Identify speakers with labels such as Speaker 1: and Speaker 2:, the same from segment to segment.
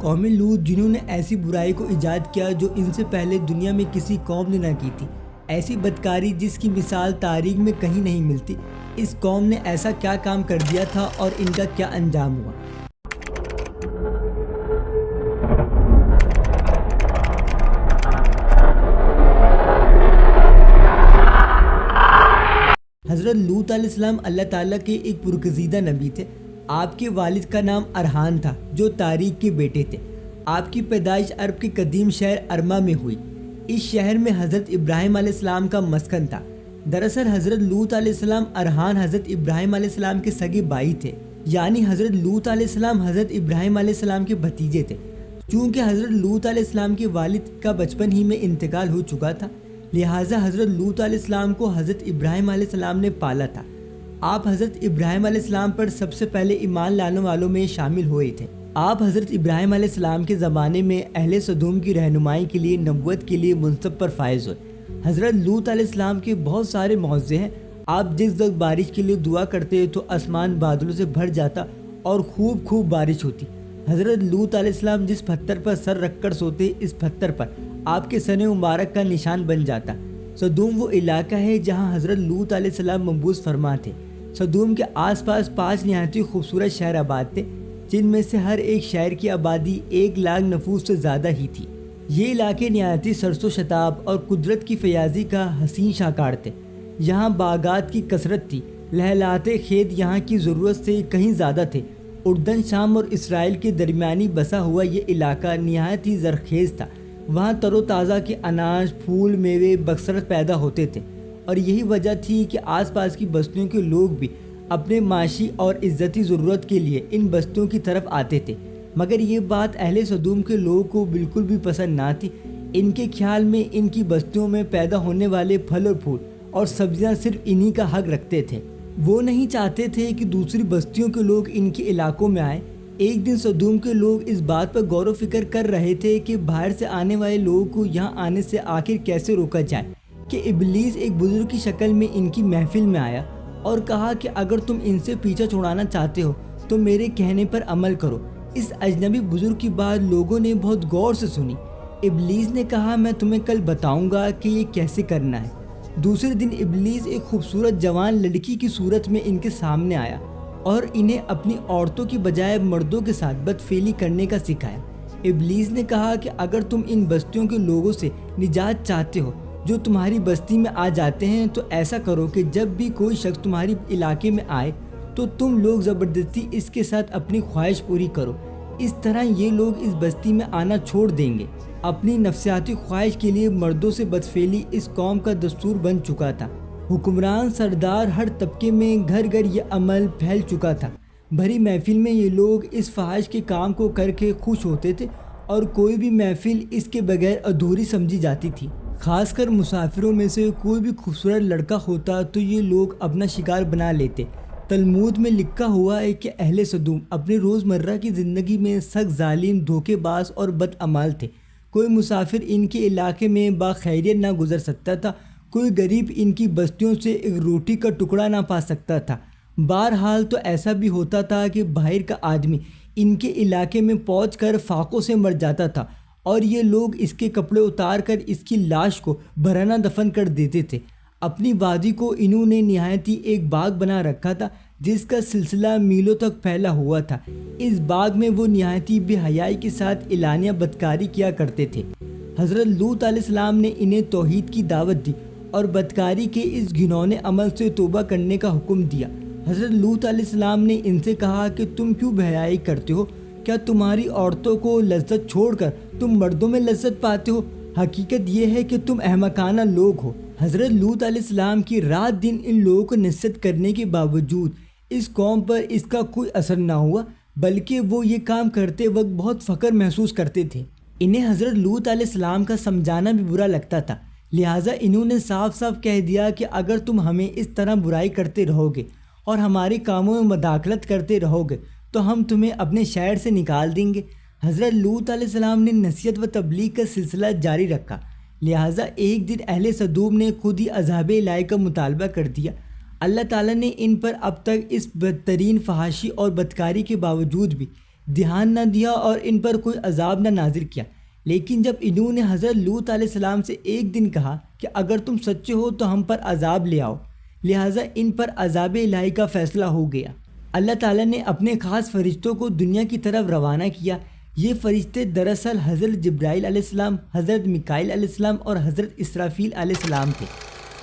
Speaker 1: قوم لوط جنہوں نے ایسی برائی کو ایجاد کیا جو ان سے پہلے دنیا میں کسی قوم نے نہ کی تھی، ایسی بدکاری جس کی مثال تاریخ میں کہیں نہیں ملتی، اس قوم نے ایسا کیا کام کر دیا تھا اور ان کا کیا انجام ہوا۔ حضرت لوط علیہ السلام اللہ تعالیٰ کے ایک پرگزیدہ نبی تھے۔ آپ کے والد کا نام ارحان تھا جو تاریخ کے بیٹے تھے۔ آپ کی پیدائش عرب کے قدیم شہر ارما میں ہوئی۔ اس شہر میں حضرت ابراہیم علیہ السلام کا مسکن تھا۔ دراصل حضرت لوط علیہ السلام ارحان حضرت ابراہیم علیہ السلام کے سگے بھائی تھے، یعنی حضرت لوط علیہ السلام حضرت ابراہیم علیہ السلام کے بھتیجے تھے۔ چونکہ حضرت لوط علیہ السلام کے والد کا بچپن ہی میں انتقال ہو چکا تھا، لہٰذا حضرت لوط علیہ السلام کو حضرت ابراہیم علیہ السلام نے پالا تھا۔ آپ حضرت ابراہیم علیہ السلام پر سب سے پہلے ایمان لانے والوں میں شامل ہوئے تھے۔ آپ حضرت ابراہیم علیہ السلام کے زمانے میں اہل سدوم کی رہنمائی کے لیے نبوت کے لیے منصب پر فائز ہوئے۔ حضرت لوط علیہ السلام کے بہت سارے معجزے ہیں۔ آپ جس وقت بارش کے لیے دعا کرتے تو آسمان بادلوں سے بھر جاتا اور خوب بارش ہوتی۔ حضرت لوط علیہ السلام جس پتھر پر سر رکھ کر سوتے، اس پتھر پر آپ کے سن مبارک کا نشان بن جاتا۔ سدوم وہ علاقہ ہے جہاں حضرت لوط علیہ السلام مبعوث فرما تھے۔ سدوم کے آس پاس 5 نہایت خوبصورت شہر آباد تھے، جن میں سے ہر ایک شہر کی آبادی 1,00,000 نفوس سے زیادہ ہی تھی۔ یہ علاقے نہایت سرسو شتاب اور قدرت کی فیاضی کا حسین شاہکار تھے۔ یہاں باغات کی کثرت تھی، لہلاتے کھیت یہاں کی ضرورت سے کہیں زیادہ تھے۔ اردن، شام اور اسرائیل کے درمیانی بسا ہوا یہ علاقہ نہایت ہی زرخیز تھا۔ وہاں تر و تازہ کے اناج، پھول، میوے بکثرت پیدا ہوتے تھے، اور یہی وجہ تھی کہ آس پاس کی بستیوں کے لوگ بھی اپنے معاشی اور عزتی ضرورت کے لیے ان بستیوں کی طرف آتے تھے۔ مگر یہ بات اہل سدوم کے لوگوں کو بالکل بھی پسند نہ تھی۔ ان کے خیال میں ان کی بستیوں میں پیدا ہونے والے پھل اور پھول اور سبزیاں صرف انہی کا حق رکھتے تھے۔ وہ نہیں چاہتے تھے کہ دوسری بستیوں کے لوگ ان کے علاقوں میں آئیں۔ ایک دن سدوم کے لوگ اس بات پر غور و فکر کر رہے تھے کہ باہر سے آنے والے لوگوں کو یہاں آنے سے آخر کیسے روکا جائے کہ ابلیس ایک بزرگ کی شکل میں ان کی محفل میں آیا اور کہا کہ اگر تم ان سے پیچھا چھڑانا چاہتے ہو تو میرے کہنے پر عمل کرو۔ اس اجنبی بزرگ کی بات لوگوں نے بہت غور سے سنی۔ ابلیس نے کہا، میں تمہیں کل بتاؤں گا کہ یہ کیسے کرنا ہے۔ دوسرے دن ابلیس ایک خوبصورت جوان لڑکی کی صورت میں ان کے سامنے آیا اور انہیں اپنی عورتوں کی بجائے مردوں کے ساتھ بدفعلی کرنے کا سکھایا۔ ابلیس نے کہا کہ اگر تم ان بستیوں کے لوگوں سے نجات چاہتے ہو جو تمہاری بستی میں آ جاتے ہیں، تو ایسا کرو کہ جب بھی کوئی شخص تمہاری علاقے میں آئے تو تم لوگ زبردستی اس کے ساتھ اپنی خواہش پوری کرو۔ اس طرح یہ لوگ اس بستی میں آنا چھوڑ دیں گے۔ اپنی نفسیاتی خواہش کے لیے مردوں سے بدفعلی اس قوم کا دستور بن چکا تھا۔ حکمران، سردار، ہر طبقے میں گھر گھر یہ عمل پھیل چکا تھا۔ بھری محفل میں یہ لوگ اس فحش کے کام کو کر کے خوش ہوتے تھے اور کوئی بھی محفل اس کے بغیر ادھوری سمجھی جاتی تھی۔ خاص کر مسافروں میں سے کوئی بھی خوبصورت لڑکا ہوتا تو یہ لوگ اپنا شکار بنا لیتے۔ تلمود میں لکھا ہوا ہے کہ اہل سدوم اپنے روزمرہ کی زندگی میں سخت ظالم، دھوکے باز اور بدعمال تھے۔ کوئی مسافر ان کے علاقے میں باخیریت نہ گزر سکتا تھا، کوئی غریب ان کی بستیوں سے ایک روٹی کا ٹکڑا نہ پا سکتا تھا۔ بہرحال تو ایسا بھی ہوتا تھا کہ باہر کا آدمی ان کے علاقے میں پہنچ کر فاقوں سے مر جاتا تھا اور یہ لوگ اس کے کپڑے اتار کر اس کی لاش کو برہنہ دفن کر دیتے تھے۔ اپنی وادی کو انہوں نے نہایت ہی ایک باغ بنا رکھا تھا جس کا سلسلہ میلوں تک پھیلا ہوا تھا۔ اس باغ میں وہ نہایت ہی بے حیائی کے ساتھ اعلانیہ بدکاری کیا کرتے تھے۔ حضرت لوط علیہ السلام نے انہیں توحید کی دعوت دی اور بدکاری کے اس گھنونے عمل سے توبہ کرنے کا حکم دیا۔ حضرت لوط علیہ السلام نے ان سے کہا کہ تم کیوں بے حیائی کرتے ہو؟ کیا تمہاری عورتوں کو لذت چھوڑ کر تم مردوں میں لذت پاتے ہو؟ حقیقت یہ ہے کہ تم احمقانہ لوگ ہو۔ حضرت لوط علیہ السلام کی رات دن ان لوگوں کو نصیحت کرنے کے باوجود اس قوم پر اس کا کوئی اثر نہ ہوا، بلکہ وہ یہ کام کرتے وقت بہت فخر محسوس کرتے تھے۔ انہیں حضرت لوط علیہ السلام کا سمجھانا بھی برا لگتا تھا، لہٰذا انہوں نے صاف صاف کہہ دیا کہ اگر تم ہمیں اس طرح برائی کرتے رہو گے اور ہمارے کاموں میں مداخلت کرتے رہو گے تو ہم تمہیں اپنے شہر سے نکال دیں گے۔ حضرت لوط علیہ السلام نے نصیحت و تبلیغ کا سلسلہ جاری رکھا، لہٰذا ایک دن اہل سدوم نے خود ہی عذاب الہی کا مطالبہ کر دیا۔ اللہ تعالیٰ نے ان پر اب تک اس بدترین فحاشی اور بدکاری کے باوجود بھی دھیان نہ دیا اور ان پر کوئی عذاب نہ نازل کیا۔ لیکن جب انہوں نے حضرت لوط علیہ السلام سے ایک دن کہا کہ اگر تم سچے ہو تو ہم پر عذاب لے آؤ، لہٰذا ان پر عذاب الہی کا فیصلہ ہو گیا۔ اللہ تعالیٰ نے اپنے خاص فرشتوں کو دنیا کی طرف روانہ کیا۔ یہ فرشتے دراصل حضرت جبرائیل علیہ السلام، حضرت میکائیل علیہ السلام اور حضرت اسرافیل علیہ السلام تھے۔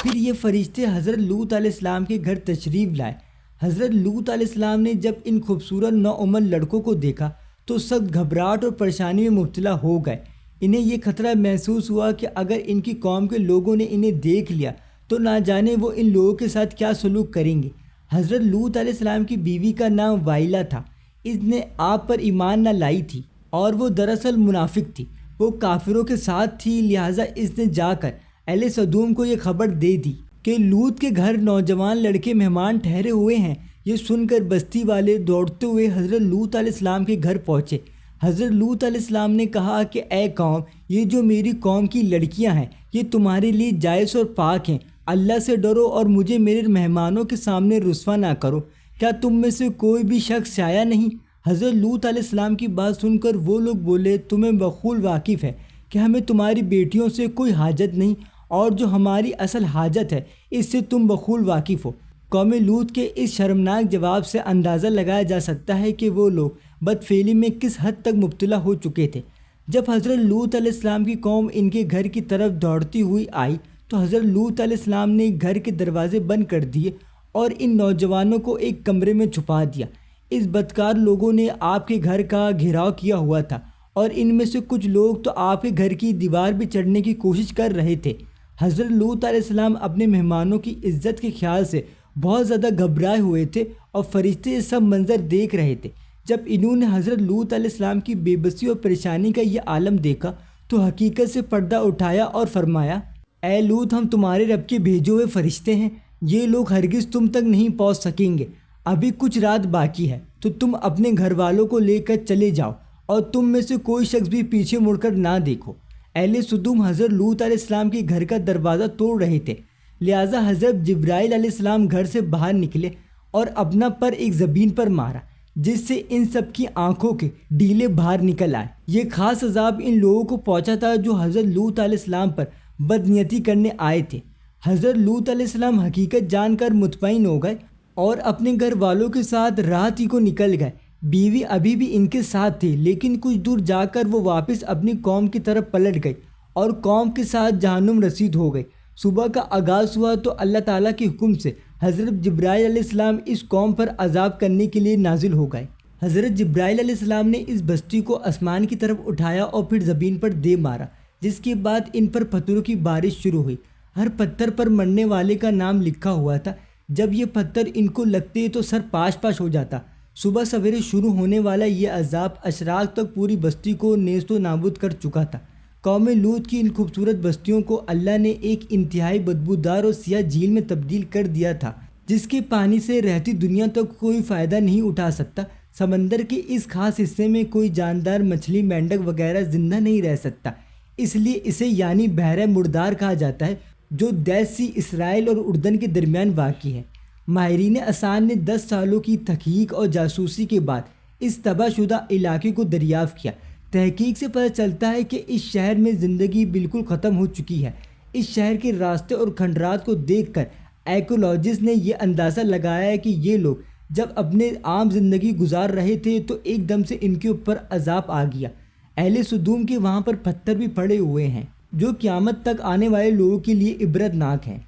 Speaker 1: پھر یہ فرشتے حضرت لوط علیہ السلام کے گھر تشریف لائے۔ حضرت لوط علیہ السلام نے جب ان خوبصورت نوعمر لڑکوں کو دیکھا تو سخت گھبراہٹ اور پریشانی میں مبتلا ہو گئے۔ انہیں یہ خطرہ محسوس ہوا کہ اگر ان کی قوم کے لوگوں نے انہیں دیکھ لیا تو نہ جانے وہ ان لوگوں کے ساتھ کیا سلوک کریں گے۔ حضرت لوط علیہ السلام کی بیوی کا نام وائلہ تھا۔ اس نے آپ پر ایمان نہ لائی تھی اور وہ دراصل منافق تھی، وہ کافروں کے ساتھ تھی، لہٰذا اس نے جا کر اہل سدوم کو یہ خبر دے دی کہ لوط کے گھر نوجوان لڑکے مہمان ٹھہرے ہوئے ہیں۔ یہ سن کر بستی والے دوڑتے ہوئے حضرت لوط علیہ السلام کے گھر پہنچے۔ حضرت لوط علیہ السلام نے کہا کہ اے قوم، یہ جو میری قوم کی لڑکیاں ہیں یہ تمہارے لیے جائز اور پاک ہیں، اللہ سے ڈرو اور مجھے میرے مہمانوں کے سامنے رسوا نہ کرو۔ کیا تم میں سے کوئی بھی شخص آیا نہیں؟ حضرت لوط علیہ السلام کی بات سن کر وہ لوگ بولے، تمہیں بخول واقف ہے کہ ہمیں تمہاری بیٹیوں سے کوئی حاجت نہیں، اور جو ہماری اصل حاجت ہے اس سے تم بخول واقف ہو۔ قوم لوط کے اس شرمناک جواب سے اندازہ لگایا جا سکتا ہے کہ وہ لوگ بدفعلی میں کس حد تک مبتلا ہو چکے تھے۔ جب حضرت لوط علیہ السلام کی قوم ان کے گھر کی طرف دوڑتی ہوئی آئی تو حضرت لوط علیہ السلام نے گھر کے دروازے بند کر دیے اور ان نوجوانوں کو ایک کمرے میں چھپا دیا۔ اس بدکار لوگوں نے آپ کے گھر کا گھیراؤ کیا ہوا تھا اور ان میں سے کچھ لوگ تو آپ کے گھر کی دیوار پہ چڑھنے کی کوشش کر رہے تھے۔ حضرت لوط علیہ السلام اپنے مہمانوں کی عزت کے خیال سے بہت زیادہ گھبرائے ہوئے تھے اور فرشتے یہ سب منظر دیکھ رہے تھے۔ جب انہوں نے حضرت لوط علیہ السلام کی بے بسی اور پریشانی کا یہ عالم دیکھا تو حقیقت سے پردہ اٹھایا اور فرمایا، اے لوط، ہم تمہارے رب کے بھیجے ہوئے فرشتے ہیں، یہ لوگ ہرگز تم تک نہیں پہنچ سکیں گے۔ ابھی کچھ رات باقی ہے تو تم اپنے گھر والوں کو لے کر چلے جاؤ اور تم میں سے کوئی شخص بھی پیچھے مڑ کر نہ دیکھو۔ اہل سدوم حضرت لوط علیہ السلام کے گھر کا دروازہ توڑ رہے تھے، لہٰذا حضرت جبرائیل علیہ السلام گھر سے باہر نکلے اور اپنا پر ایک زمین پر مارا، جس سے ان سب کی آنکھوں کے ڈیلے باہر نکل آئے۔ یہ خاص عذاب ان لوگوں کو پہنچا تھا جو حضرت لوط علیہ السلام پر بدنیتی کرنے آئے تھے۔ حضرت لوط علیہ السلام حقیقت جان کر مطمئن ہو گئے اور اپنے گھر والوں کے ساتھ رات ہی کو نکل گئے۔ بیوی ابھی بھی ان کے ساتھ تھی، لیکن کچھ دور جا کر وہ واپس اپنی قوم کی طرف پلٹ گئی اور قوم کے ساتھ جہنم رسید ہو گئی۔ صبح کا آغاز ہوا تو اللہ تعالیٰ کے حکم سے حضرت جبرائیل علیہ السلام اس قوم پر عذاب کرنے کے لیے نازل ہو گئے۔ حضرت جبرائیل علیہ السلام نے اس بستی کو آسمان کی طرف اٹھایا اور پھر زمین پر دے مارا، جس کے بعد ان پر پتھروں کی بارش شروع ہوئی۔ ہر پتھر پر مرنے والے کا نام لکھا ہوا تھا۔ جب یہ پتھر ان کو لگتے تو سر پاش پاش ہو جاتا۔ صبح سویرے شروع ہونے والا یہ عذاب اشراق تک پوری بستی کو نیست و نابود کر چکا تھا۔ قوم لوط کی ان خوبصورت بستیوں کو اللہ نے ایک انتہائی بدبودار اور سیاہ جھیل میں تبدیل کر دیا تھا، جس کے پانی سے رہتی دنیا تک کوئی فائدہ نہیں اٹھا سکتا۔ سمندر کے اس خاص حصے میں کوئی جاندار مچھلی، مینڈک وغیرہ زندہ نہیں رہ سکتا، اس لیے اسے یعنی بحر مردار کہا جاتا ہے، جو ڈیڈ سی اسرائیل اور اردن کے درمیان واقع ہے۔ ماہرین آثار نے 10 سالوں کی تحقیق اور جاسوسی کے بعد اس تباہ شدہ علاقے کو دریافت کیا۔ تحقیق سے پتہ چلتا ہے کہ اس شہر میں زندگی بالکل ختم ہو چکی ہے۔ اس شہر کے راستے اور کھنڈرات کو دیکھ کر ایکولوجسٹ نے یہ اندازہ لگایا ہے کہ یہ لوگ جب اپنے عام زندگی گزار رہے تھے تو ایک دم سے ان کے اوپر عذاب آ گیا۔ اہل سدوم کے وہاں پر پتھر بھی پڑے ہوئے ہیں جو قیامت تک آنے والے لوگوں کے لیے عبرت ناک ہیں۔